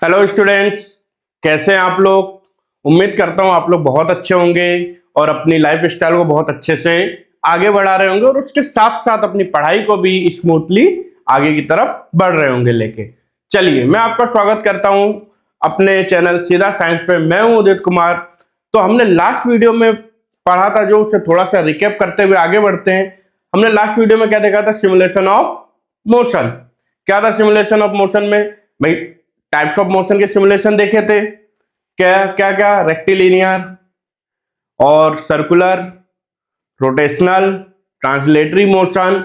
Hello students, कैसे हैं आप लोग। उम्मीद करता हूं आप लोग बहुत अच्छे होंगे और अपनी लाइफ स्टाइल को बहुत अच्छे से आगे बढ़ा रहे होंगे और उसके साथ साथ अपनी पढ़ाई को भी स्मूथली आगे की तरफ बढ़ रहे होंगे लेके। चलिए, मैं आपका स्वागत करता हूं अपने चैनल सीधा साइंस पे। मैं हूं उदित कुमार। तो हमने लास्ट वीडियो में पढ़ा था, जो उसे थोड़ा सा रिकैप करते हुए आगे बढ़ते हैं। हमने लास्ट वीडियो में क्या देखा था? Simulation of motion. क्या था सिमुलेशन ऑफ मोशन में? भाई, टाइप्स ऑफ मोशन के सिमुलेशन देखे थे। क्या क्या क्या? रेक्टिलिनियर और circular, rotational, translatory motion.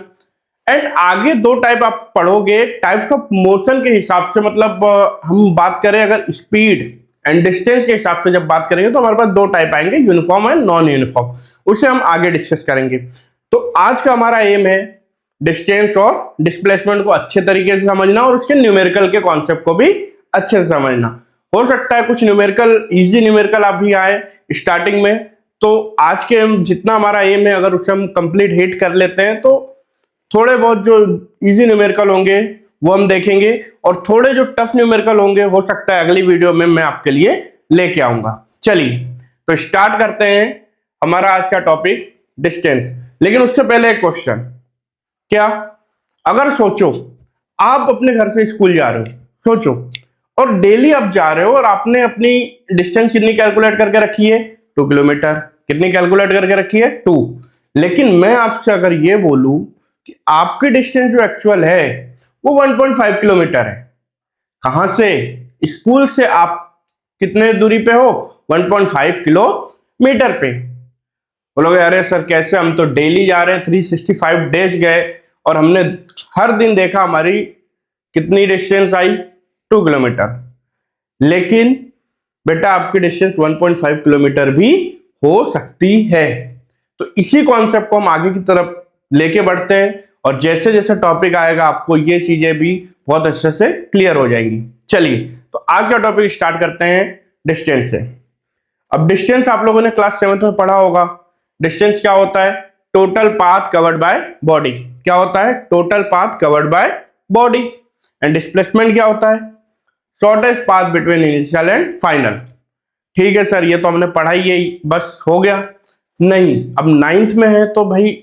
And आगे दो टाइप आप पढ़ोगे टाइप्स ऑफ मोशन के हिसाब से। मतलब हम बात करें अगर स्पीड एंड डिस्टेंस के हिसाब से जब बात करेंगे तो हमारे पास दो टाइप आएंगे, यूनिफॉर्म एंड नॉन यूनिफॉर्म। उसे हम आगे डिस्कस करेंगे। तो आज का हमारा एम है डिस्टेंस और डिस्प्लेसमेंट को अच्छे तरीके से समझना और उसके न्यूमेरिकल के कॉन्सेप्ट को भी अच्छे से समझना। हो सकता है कुछ न्यूमेरिकल, इजी न्यूमेरिकल आप भी आए स्टार्टिंग में। तो आज के जितना हमारा एम है, अगर उसे हम कंप्लीट हिट कर लेते हैं तो थोड़े बहुत जो इजी न्यूमेरिकल होंगे वो हम देखेंगे और थोड़े जो टफ न्यूमेरिकल होंगे हो सकता है अगली वीडियो में मैं आपके लिए लेके आऊंगा। चलिए, तो स्टार्ट करते हैं हमारा आज का टॉपिक डिस्टेंस। लेकिन उससे पहले एक क्वेश्चन। क्या अगर सोचो आप अपने घर से स्कूल जा रहे हो, सोचो, और डेली आप जा रहे हो और आपने अपनी डिस्टेंस कितनी कैलकुलेट करके रखी है? 2 किलोमीटर। कितनी कैलकुलेट करके रखी है? 2। लेकिन मैं आपसे अगर ये बोलूं कि आपकी डिस्टेंस जो एक्चुअल है वो 1.5 किलोमीटर है। कहां से? स्कूल से आप कितने दूरी पे हो? 1.5 किलोमीटर पे। बोलोगे अरे सर कैसे, हम तो डेली जा रहे हैं, 365 डेज गए और हमने हर दिन देखा हमारी कितनी डिस्टेंस आई? 2 किलोमीटर। लेकिन बेटा आपकी डिस्टेंस 1.5 किलोमीटर भी हो सकती है। तो इसी कॉन्सेप्ट को हम आगे की तरफ लेके बढ़ते हैं और जैसे जैसे टॉपिक आएगा आपको ये चीजें भी बहुत अच्छे से क्लियर हो जाएंगी। चलिए, तो आज का टॉपिक स्टार्ट करते हैं डिस्टेंस से। अब डिस्टेंस आप लोगों ने क्लास 7 में पढ़ा होगा। डिस्टेंस क्या होता है? Total path covered by body. क्या होता है? Total path covered by body. And displacement क्या होता है? Shortest path between initial and final. ठीक है सर, ये तो हमने पढ़ा ही है, बस हो गया। नहीं, अब 9th में है तो भाई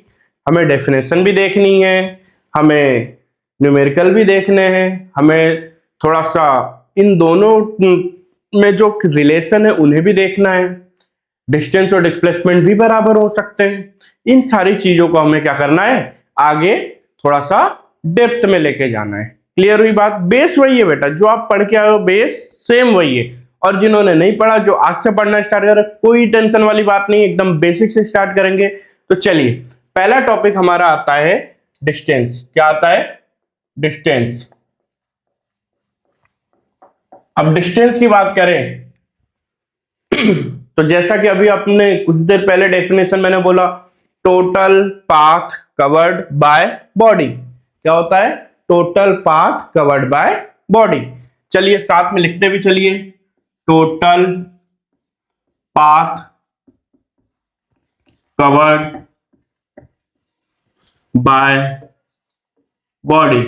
हमें डेफिनेशन भी देखनी है, हमें न्यूमेरिकल भी देखने हैं, हमें थोड़ा सा इन दोनों में जो रिलेशन है उन्हें भी देखना है। डिस्टेंस और डिस्प्लेसमेंट भी बराबर हो सकते हैं। इन सारी चीजों को हमें क्या करना है? आगे थोड़ा सा डेप्थ में लेके जाना है। क्लियर हुई बात? बेस वही है बेटा, जो आप पढ़ के आए हो बेस सेम वही है। और जिन्होंने नहीं पढ़ा, जो आज से पढ़ना स्टार्ट करे, कोई टेंशन वाली बात नहीं, एकदम बेसिक से स्टार्ट करेंगे। तो चलिए, पहला टॉपिक हमारा आता है डिस्टेंस। क्या आता है? डिस्टेंस। अब डिस्टेंस की बात करें तो जैसा कि अभी आपने कुछ देर पहले डेफिनेशन मैंने बोला, total path covered by body. क्या होता है? Total path covered by body. चलिए साथ में लिखते भी चलिए, total path covered by body.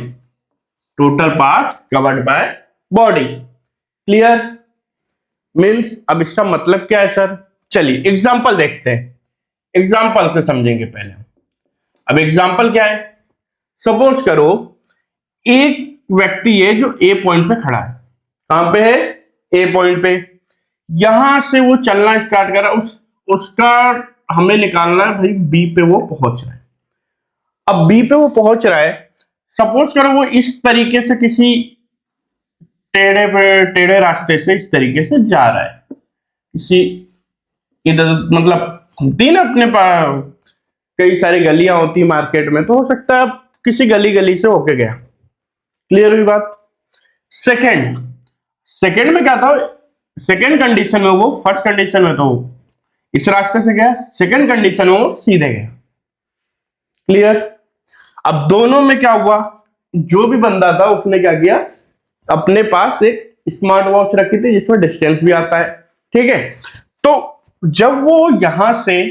Total path covered by body. Clear? Means अब इसका मतलब क्या है सर? चलिए एग्जांपल देखते हैं, एग्जांपल से समझेंगे पहले। अब एग्जांपल क्या है? सपोज करो एक व्यक्ति है जो ए पॉइंट पे खड़ा है। कहां पे है? ए पॉइंट पे। यहां से वो चलना स्टार्ट कर रहा है, उसका हमें निकालना है भाई बी पे वो पहुंच रहा है। अब बी पे वो पहुंच रहा है, सपोज करो वो इस तरीके से किसी टेढ़े रास्ते से इस तरीके से जा रहा है, किसी इधर, मतलब दिन अपने पास कई सारी गलियां होती मार्केट में, तो हो सकता है किसी गली गली से होके गया। क्लियर हुई बात? सेकंड में क्या था? सेकंड कंडीशन में वो, फर्स्ट कंडीशन में तो इस रास्ते से गया, सेकंड कंडीशन में वो सीधे गया। क्लियर? अब दोनों में क्या हुआ? जो भी बंदा था उसने क्या किया? अपने पास एक स्मार्ट वॉच रखी थी जिसमें डिस्टेंस भी आता है। ठीक है, तो जब वो यहां से,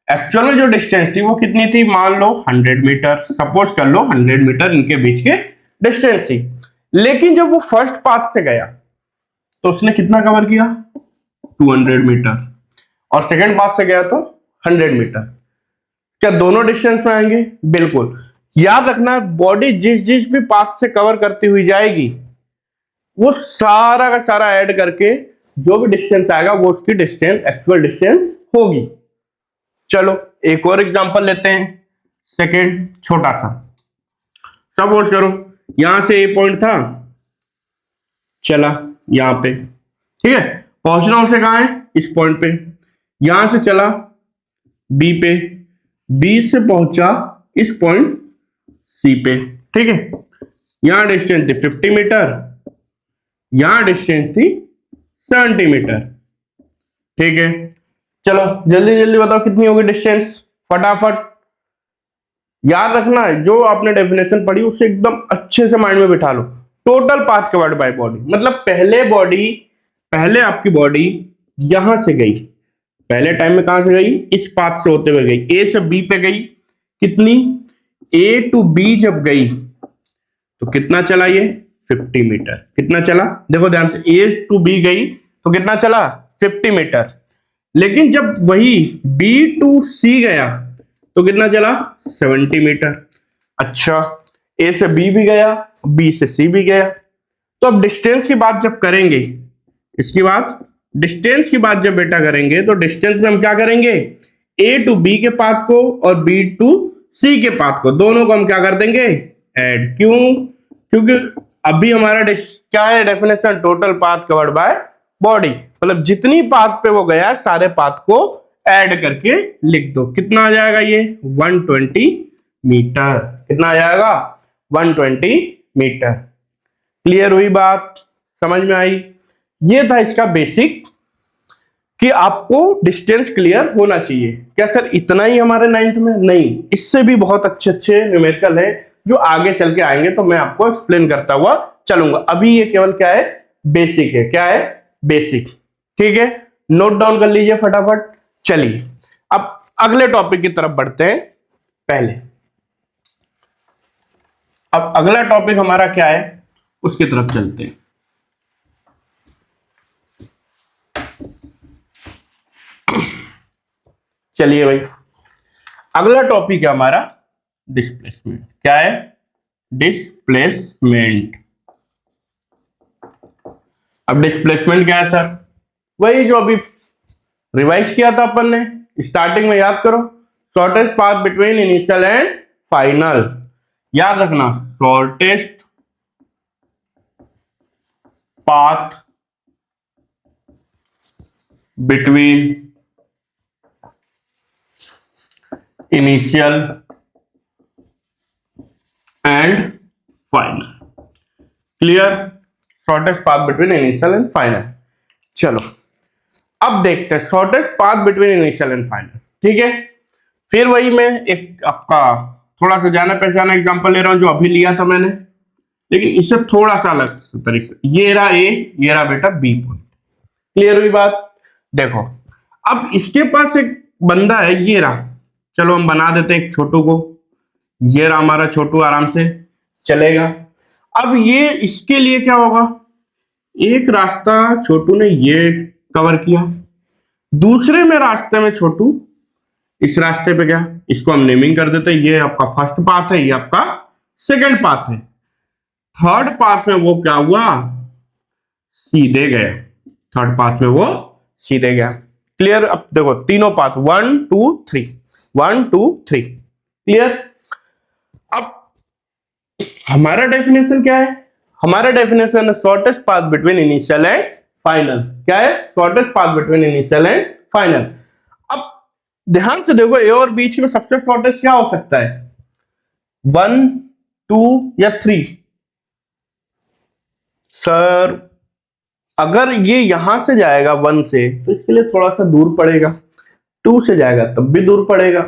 एक्चुअल में जो डिस्टेंस थी वो कितनी थी? मान लो 100 मीटर, सपोज कर लो 100 मीटर इनके बीच के डिस्टेंस थी। लेकिन जब वो फर्स्ट पाथ से गया तो उसने कितना कवर किया, 200 मीटर, और सेकंड पाथ से गया तो 100 मीटर। क्या दोनों डिस्टेंस में आएंगे? बिल्कुल। याद रखना, बॉडी जिस जिस भी पाथ से कवर करती हुई जाएगी वो सारा का सारा ऐड करके जो भी डिस्टेंस आएगा वो उसकी डिस्टेंस, एक्चुअल डिस्टेंस होगी। चलो एक और एग्जांपल लेते हैं, सेकंड छोटा सा। सपोज करो यहां से ए पॉइंट था, चला यहां पे, ठीक है, पहुंचना उसे कहां है, इस पॉइंट पे। यहां से चला बी पे, बी से पहुंचा इस पॉइंट सी पे, ठीक है। यहां डिस्टेंस थी 50 मीटर, यहां डिस्टेंस थी 70 मीटर, ठीक है। चलो जल्दी जल्दी बताओ कितनी होगी डिस्टेंस, फटाफट। याद रखना जो आपने डेफिनेशन पढ़ी उसे एकदम अच्छे से माइंड में बिठा लो। Total path covered by body, मतलब पहले आपकी बॉडी यहां से गई, पहले टाइम में कहां से गई, इस पाथ से होते हुए गई, ए से बी पे गई, कितनी, ए टू बी जब गई तो कितना चला ये, 50 मीटर। कितना चला, देखो ध्यान से, ए टू बी गई तो कितना चला, 50 मीटर। लेकिन जब वही बी टू सी गया तो कितना चला, 70 मीटर। अच्छा, ए से बी भी गया, बी से सी भी गया। तो अब डिस्टेंस की बात जब करेंगे, इसकी बात डिस्टेंस की बात जब बेटा करेंगे तो डिस्टेंस में हम क्या करेंगे, ए टू बी के पाथ को और बी टू सी के पाथ को, दोनों को हम क्या कर देंगे, ऐड। क्यों, क्योंकि अभी हमारा क्या है definition, total path covered by body, मतलब जितनी पाथ पे वो गया सारे पाथ को ऐड करके लिख दो। कितना आ जाएगा ये, 120 मीटर। कितना आ जाएगा, 120 मीटर। क्लियर हुई बात, समझ में आई? ये था इसका बेसिक कि आपको डिस्टेंस क्लियर होना चाहिए। क्या सर इतना ही हमारे 9th में? नहीं, इससे भी बहुत अच्छे अच्छे न्यूमेरिकल है जो आगे चल के आएंगे तो मैं आपको एक्सप्लेन करता हुआ चलूंगा। अभी ये केवल क्या है, बेसिक है। क्या है, बेसिक, ठीक है। नोट डाउन कर लीजिए फटाफट। चलिए अब अगले टॉपिक की तरफ बढ़ते हैं। पहले अब अगला टॉपिक हमारा क्या है उसकी तरफ चलते हैं। चलिए भाई, अगला टॉपिक है हमारा डिस्प्लेसमेंट। क्या है, डिस्प्लेसमेंट। अब डिस्प्लेसमेंट क्या है सर, वही जो अभी रिवाइज किया था अपन ने स्टार्टिंग में, याद करो, shortest path between initial and final. याद रखना, shortest path between initial and final. Clear, shortest path between initial and final. चलो अब देखते हैं shortest path between initial and final, ठीक है। फिर वही मैं एक आपका थोड़ा सा जाना पहचाना एग्जांपल ले रहा हूं जो अभी लिया था मैंने, लेकिन इससे थोड़ा सा अलग तरीके से। ये रहा ए, ये रहा बेटा बी पॉइंट। क्लियर हुई बात? देखो अब इसके पास एक बंदा है, ये रहा, चलो हम बना देते हैं एक छोटू को। ये रहा हमारा छोटू, आराम से चलेगा। अब ये इसके लिए क्या होगा, एक रास्ता छोटू ने ये कवर किया, दूसरे में रास्ते में छोटू इस रास्ते पे गया, इसको हम नेमिंग कर देते हैं, ये आपका फर्स्ट पाथ है, ये आपका सेकंड पाथ है। थर्ड पाथ में वो क्या हुआ, सीधे गया। थर्ड पाथ में वो सीधे गया। क्लियर? अब देखो तीनों पाथ 1 2 3, 1 2 3। क्लियर? अब हमारा डेफिनेशन क्या है, हमारा डेफिनेशन है shortest path between initial and final. क्या है, shortest path between initial and final. अब ध्यान से देखो, ए और बीच में सबसे शॉर्टेस्ट क्या हो सकता है, 1 2 या 3? सर अगर ये यहां से जाएगा 1 से तो इसके लिए थोड़ा सा दूर पड़ेगा, 2 से जाएगा तब भी दूर पड़ेगा।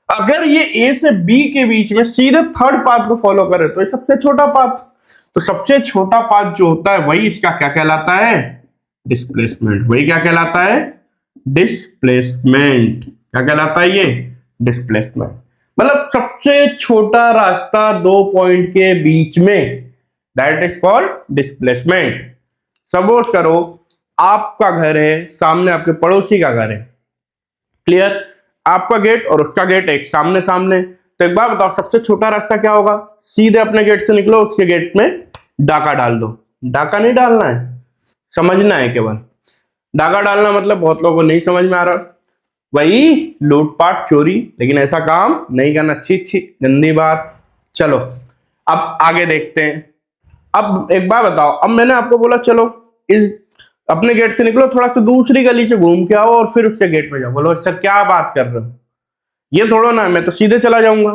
अगर ये ए से बी के बीच में सीधे थर्ड पाथ को फॉलो करे तो ये सबसे छोटा पाथ। तो सबसे छोटा पाथ जो होता है वही इसका क्या कहलाता है, डिस्प्लेसमेंट। वही क्या कहलाता है, डिस्प्लेसमेंट। क्या कहलाता है ये, डिस्प्लेसमेंट। मतलब सबसे छोटा रास्ता दो पॉइंट के बीच में, that is called displacement. Suppose करो आपका घर है, सामने आपके पड़ोसी का घर है, क्लियर, आपका गेट और उसका गेट एक सामने सामने। तो एक बार बताओ, सबसे छोटा रास्ता क्या होगा? सीधे अपने गेट से निकलो, उसके गेट में डाका डाल दो। डाका नहीं डालना है, समझना है केवल। डाका डालना मतलब बहुत लोगों को नहीं समझ में आ रहा, वही लूटपाट चोरी, लेकिन ऐसा काम नहीं करना, छी छी गंदी बात। चलो अब आगे देखते हैं। अब एक बार बताओ, अब मैंने आपको बोला चलो इस अपने गेट से निकलो, थोड़ा सा दूसरी गली से घूम के आओ और फिर उसके गेट में जाओ। बोलो सर क्या बात कर रहे हो, ये थोड़ा ना, मैं तो सीधे चला जाऊंगा।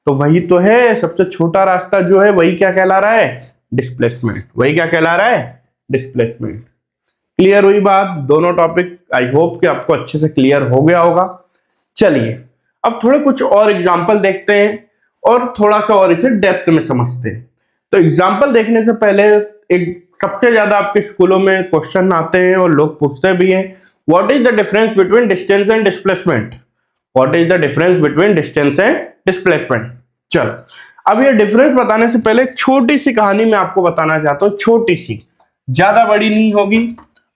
तो वही तो है, सबसे छोटा रास्ता जो है वही क्या कहला रहा है? डिस्प्लेसमेंट। वही क्या कहला रहा है? डिस्प्लेसमेंट। क्लियर हुई बात? दोनों टॉपिक आई होप कि आपको अच्छे से क्लियर हो गया होगा। चलिए अब थोड़े कुछ और एग्जाम्पल देखते हैं और थोड़ा सा और इसे डेप्थ में समझते हैं। तो एग्जाम्पल देखने से पहले एक सबसे ज्यादा आपके स्कूलों में क्वेश्चन आते हैं और लोग पूछते भी हैं, what is the difference between distance and displacement? What is the difference between distance and displacement? चलो अब ये डिफरेंस बताने से पहले एक छोटी सी कहानी मैं आपको बताना चाहता हूँ, छोटी सी, ज्यादा बड़ी नहीं होगी,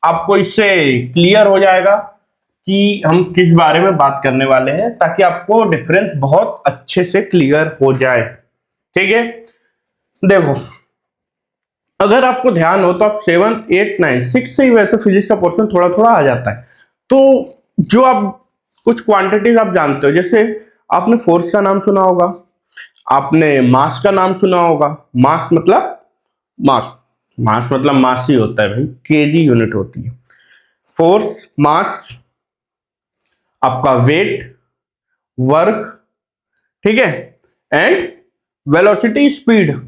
आपको इससे क्लियर हो जाएगा कि हम किस बारे में बात करने वाले हैं, ताकि आपको डिफरेंस बहुत अच्छे से क्लियर हो जाए। ठीक है, देखो अगर आपको ध्यान हो तो आप 7, 8, 9, 6 से ही वैसे फिजिक्स का पोर्शन थोड़ा थोड़ा आ जाता है। तो जो आप कुछ क्वांटिटीज आप जानते हो, जैसे आपने फोर्स का नाम सुना होगा, आपने मास का नाम सुना होगा। मास मतलब मास, मास मतलब मास ही होता है भाई, केजी यूनिट होती है। फोर्स, मास, आपका वेट, वर्क, ठीक है, एंड वेलोसिटी, स्पीड,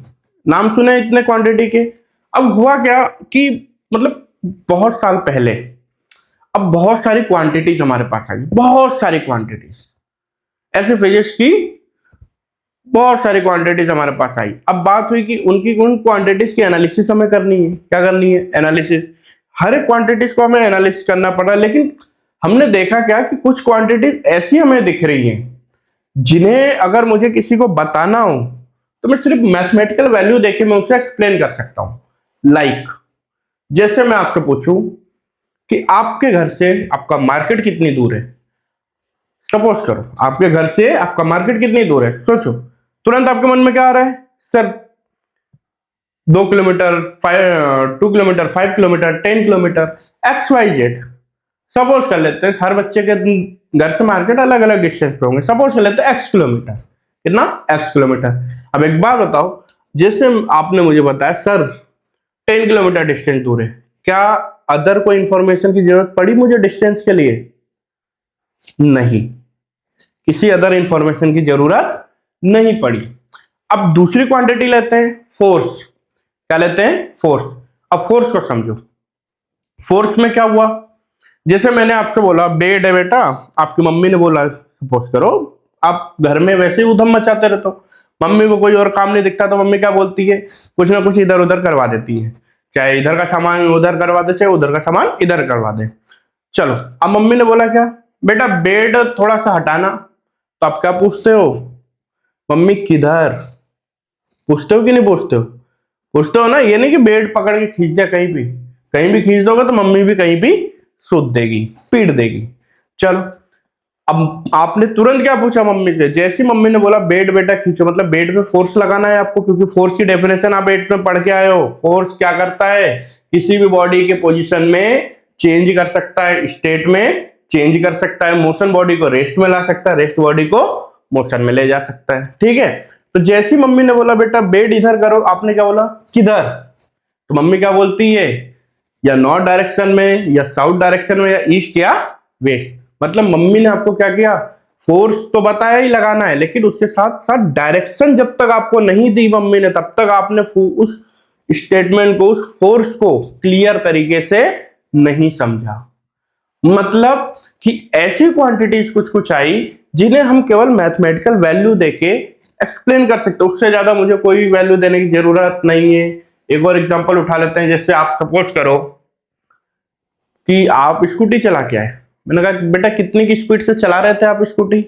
नाम सुने इतने क्वांटिटी के। अब हुआ क्या कि मतलब बहुत साल पहले अब बहुत सारी क्वांटिटीज हमारे पास आई, बहुत सारी क्वांटिटीज, ऐसे फिजिक्स की बहुत सारी क्वांटिटीज हमारे पास आई। अब बात हुई कि उन क्वांटिटीज की एनालिसिस हमें करनी है। क्या करनी है? एनालिसिस। हर एक क्वांटिटीज को हमें एनालिसिस करना पड़ा, लेकिन हमने देखा क्या कि कुछ क्वांटिटीज ऐसी हमें दिख रही हैं जिन्हें अगर मुझे किसी को बताना हो तो मैं सिर्फ मैथमेटिकल वैल्यू देके मैं उसे एक्सप्लेन कर सकता हूं। लाइक जैसे मैं आपसे पूछूं कि आपके घर से आपका मार्केट कितनी दूर है। सपोज करो आपके घर से आपका मार्केट कितनी दूर है, सोचो। तुरंत आपके मन में क्या आ रहा है? Sir 2 kilometre, 2 kilometre, 5 kilometre, 10 kilometre, XYZ। Suppose कर लेते हैं हर बच्चे के घर से मार्केट अलग अलग डिस्टेंस पे होंगे, सपोज कर लेते हैं X किलोमीटर। कितना? X kilometre. अब एक बात बताओ, जैसे आपने मुझे बताया सर 10 किलोमीटर डिस्टेंस दूर है, क्या अदर कोई इंफॉर्मेशन की जरूरत पड़ी मुझे डिस्टेंस के लिए? नहीं, किसी अदर इंफॉर्मेशन की जरूरत नहीं पड़ी। अब दूसरी क्वांटिटी लेते हैं, फोर्स। क्या लेते हैं? फोर्स। अब फोर्स को समझो। फोर्स में क्या हुआ, जैसे मैंने आपसे बोला बेड है बेटा, आपकी मम्मी ने बोला, सपोज करो आप घर में वैसे ही उधम मचाते रहते हो, मम्मी को कोई और काम नहीं दिखता तो मम्मी क्या बोलती है? कुछ ना कुछ इधर उधर करवा देती है, चाहे इधर का सामान उधर करवा दे, चाहे उधर का सामान इधर करवा दे। चलो अब मम्मी ने बोला क्या, बेटा बेड थोड़ा सा हटाना। तो आप क्या पूछते हो? मम्मी किधर? पूछते हो कि नहीं पूछते हो? पूछते हो ना। ये नहीं कि बेड पकड़ के खींच दिया, कहीं भी खींच दोगे तो मम्मी भी कहीं भी सूद देगी, पीट देगी। चलो अब आपने तुरंत क्या पूछा मम्मी से? जैसी मम्मी ने बोला बेड बेटा खींचो, मतलब बेड पे फोर्स लगाना है आपको, क्योंकि फोर्स की डेफिनेशन आप बेड में पढ़ के आए हो। फोर्स क्या करता है? किसी भी बॉडी के पोजीशन में चेंज कर सकता है, स्टेट में चेंज कर सकता है, मोशन बॉडी को रेस्ट में ला सकता है, रेस्ट बॉडी को मोशन में ले जा सकता है। ठीक है, तो जैसी मम्मी ने बोला बेटा बेड इधर करो, आपने क्या बोला? किधर? तो मम्मी क्या बोलती है? या नॉर्थ डायरेक्शन में, या साउथ डायरेक्शन में, या ईस्ट या वेस्ट। मतलब मम्मी ने आपको क्या किया? फोर्स तो बताया ही लगाना है, लेकिन उसके साथ साथ डायरेक्शन जब तक आपको नहीं दी मम्मी ने, तब तक आपने उस स्टेटमेंट को, उस फोर्स को क्लियर तरीके से नहीं समझा। मतलब कि ऐसी क्वांटिटीज कुछ कुछ आई जिन्हें हम केवल मैथमेटिकल वैल्यू देके एक्सप्लेन कर सकते, उससे ज्यादा मुझे कोई वैल्यू देने की जरूरत नहीं है। एक और एग्जांपल उठा लेते हैं, जैसे आप सपोज करो कि आप स्कूटी चला के आए। मैंने कहा बेटा कितनी की स्पीड से चला रहे थे आप स्कूटी?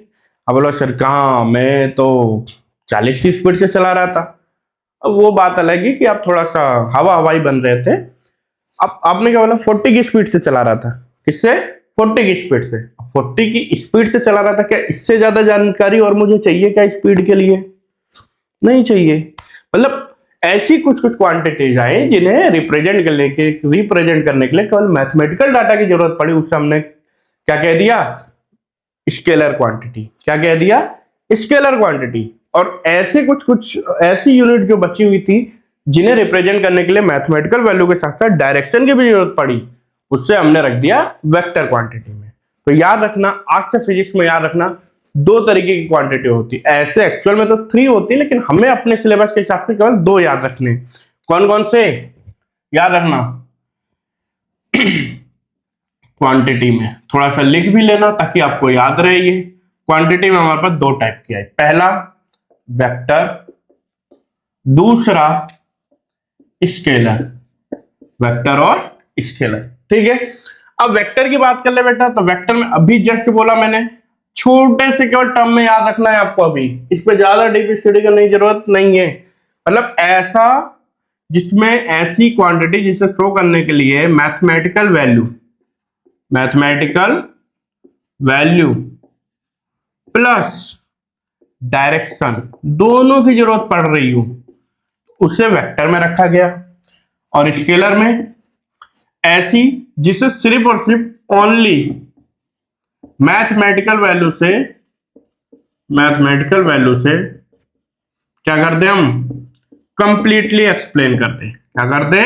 अब बोला सर कहाँ, मैं तो 40 की स्पीड से चला रहा था। अब वो बात अलग है कि आप थोड़ा सा हवा हवाई बन रहे थे, अब आपने क्या बोला 40 की स्पीड से चला रहा था, किससे? 40 की स्पीड से। 40 की स्पीड से चला रहा था, क्या इससे ज्यादा जानकारी और मुझे चाहिए क्या स्पीड के लिए? नहीं चाहिए। मतलब ऐसी कुछ कुछ क्वांटिटीज आए जिन्हें रिप्रेजेंट करने के लिए केवल मैथमेटिकल डाटा की जरूरत पड़ी, उससे हमने क्या कह दिया? Scalar quantity. क्या कह दिया? Scalar quantity. और ऐसे कुछ कुछ ऐसी यूनिट जो बची हुई थी जिन्हें रिप्रेजेंट करने के लिए मैथमेटिकल वैल्यू के साथ साथ डायरेक्शन की भी जरूरत पड़ी, उससे हमने रख दिया वेक्टर क्वांटिटी में। तो याद रखना, आज से फिजिक्स में याद रखना, दो तरीके की क्वांटिटी होती है। ऐसे एक्चुअल में तो 3 होती है, लेकिन हमें अपने सिलेबस के हिसाब से केवल 2 याद रखने। कौन कौन से याद रखना? क्वांटिटी में थोड़ा सा लिख भी लेना ताकि आपको याद रहे। ये क्वांटिटी में हमारे पास 2 टाइप की है, पहला वेक्टर, दूसरा स्केलर। वेक्टर और स्केलर, ठीक है। अब वेक्टर की बात कर ले बेटा, तो वेक्टर में अभी जस्ट बोला मैंने, छोटे से केवल टर्म में याद रखना है आपको, अभी इस पे ज्यादा डीप स्टडी करने की जरूरत नहीं है। मतलब ऐसा जिसमें ऐसी क्वांटिटी जिसे शो करने के लिए मैथमेटिकल वैल्यू प्लस डायरेक्शन दोनों की जरूरत पड़ रही हो, उसे वेक्टर में रखा गया। और स्केलर में ऐसी जिसे सिर्फ और सिर्फ ओनली मैथमेटिकल वैल्यू से क्या कर दे, हम कंप्लीटली एक्सप्लेन कर दे। क्या कर दे?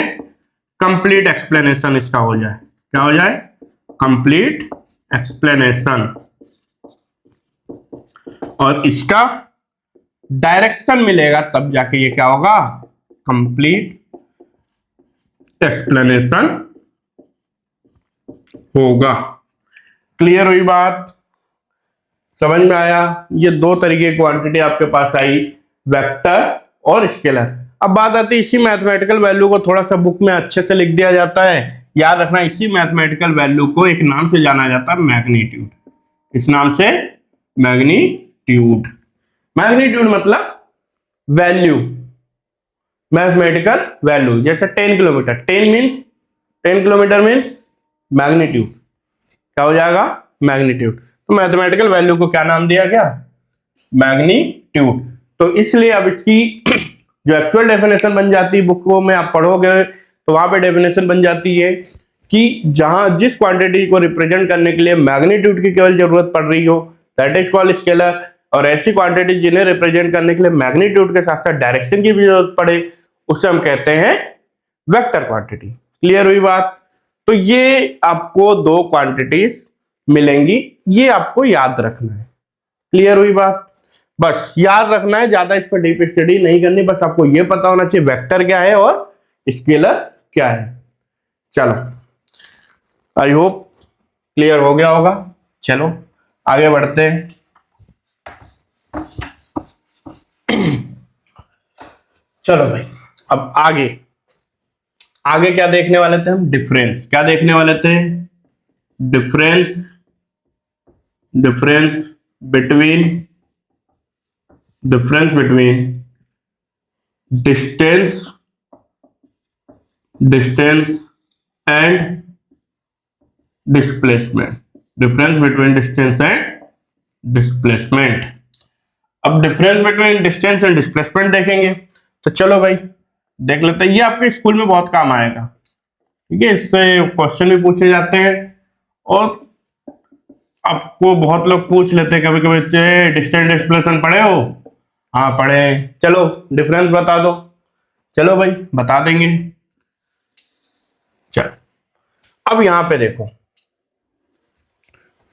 कंप्लीट एक्सप्लेनेशन इसका हो जाए। क्या हो जाए? Complete explanation. और इसका डायरेक्शन मिलेगा तब जाके ये क्या होगा? कंप्लीट एक्सप्लेनेशन होगा। क्लियर हुई बात? समझ में आया? ये 2 तरीके की क्वांटिटी आपके पास आई, वेक्टर और स्केलर। अब बात आती है, इसी मैथमेटिकल वैल्यू को थोड़ा सा बुक में अच्छे से लिख दिया जाता है। याद रखना, इसी मैथमेटिकल वैल्यू को एक नाम से जाना जाता है, मैग्नीट्यूड। इस नाम से मैग्नीट्यूड। मैग्नीट्यूड मतलब वैल्यू, मैथमेटिकल वैल्यू। जैसे 10 किलोमीटर, 10 किलोमीटर मीन्स मैग्नीट्यूड। क्या हो जाएगा? मैग्नीट्यूड। तो मैथमेटिकल वैल्यू को क्या नाम दिया गया? मैग्नीट्यूड। तो इसलिए अब इसकी जो एक्चुअल डेफिनेशन बन जाती है, बुक में आप पढ़ोगे तो वहां पे डेफिनेशन बन जाती है कि जहां जिस क्वांटिटी को रिप्रेजेंट करने के लिए मैग्नीट्यूड की केवल जरूरत पड़ रही हो, दैट इज कॉल्ड स्केलर। और ऐसी क्वांटिटी जिन्हें रिप्रेजेंट करने के लिए मैग्नीट्यूड के साथ साथ डायरेक्शन की भी जरूरत पड़े, उसे हम कहते हैं वेक्टर क्वांटिटी। क्लियर हुई बात? तो ये आपको 2 क्वांटिटीज मिलेंगी, ये आपको याद रखना है। क्लियर हुई बात? बस याद रखना है, ज्यादा इस पर डीप स्टडी नहीं करनी, बस आपको ये पता होना चाहिए वेक्टर क्या है और स्केलर क्या है। चलो, आई होप क्लियर हो गया होगा। चलो आगे बढ़ते हैं। चलो भाई, अब आगे आगे क्या देखने वाले थे हम? डिफरेंस। क्या देखने वाले थे? Difference difference between distance and displacement. Difference between distance and displacement. अब difference between distance and displacement देखेंगे, तो चलो भाई देख लेते हैं। ये आपके स्कूल में बहुत काम आएगा, ठीक है। इससे क्वेश्चन भी पूछे जाते हैं और आपको बहुत लोग पूछ लेते हैं कभी कभी, डिस्टेंस डिस्प्लेसमेंट पढ़े हो? हाँ पढ़े। चलो डिफरेंस बता दो। चलो भाई बता देंगे। चलो अब यहां पे देखो,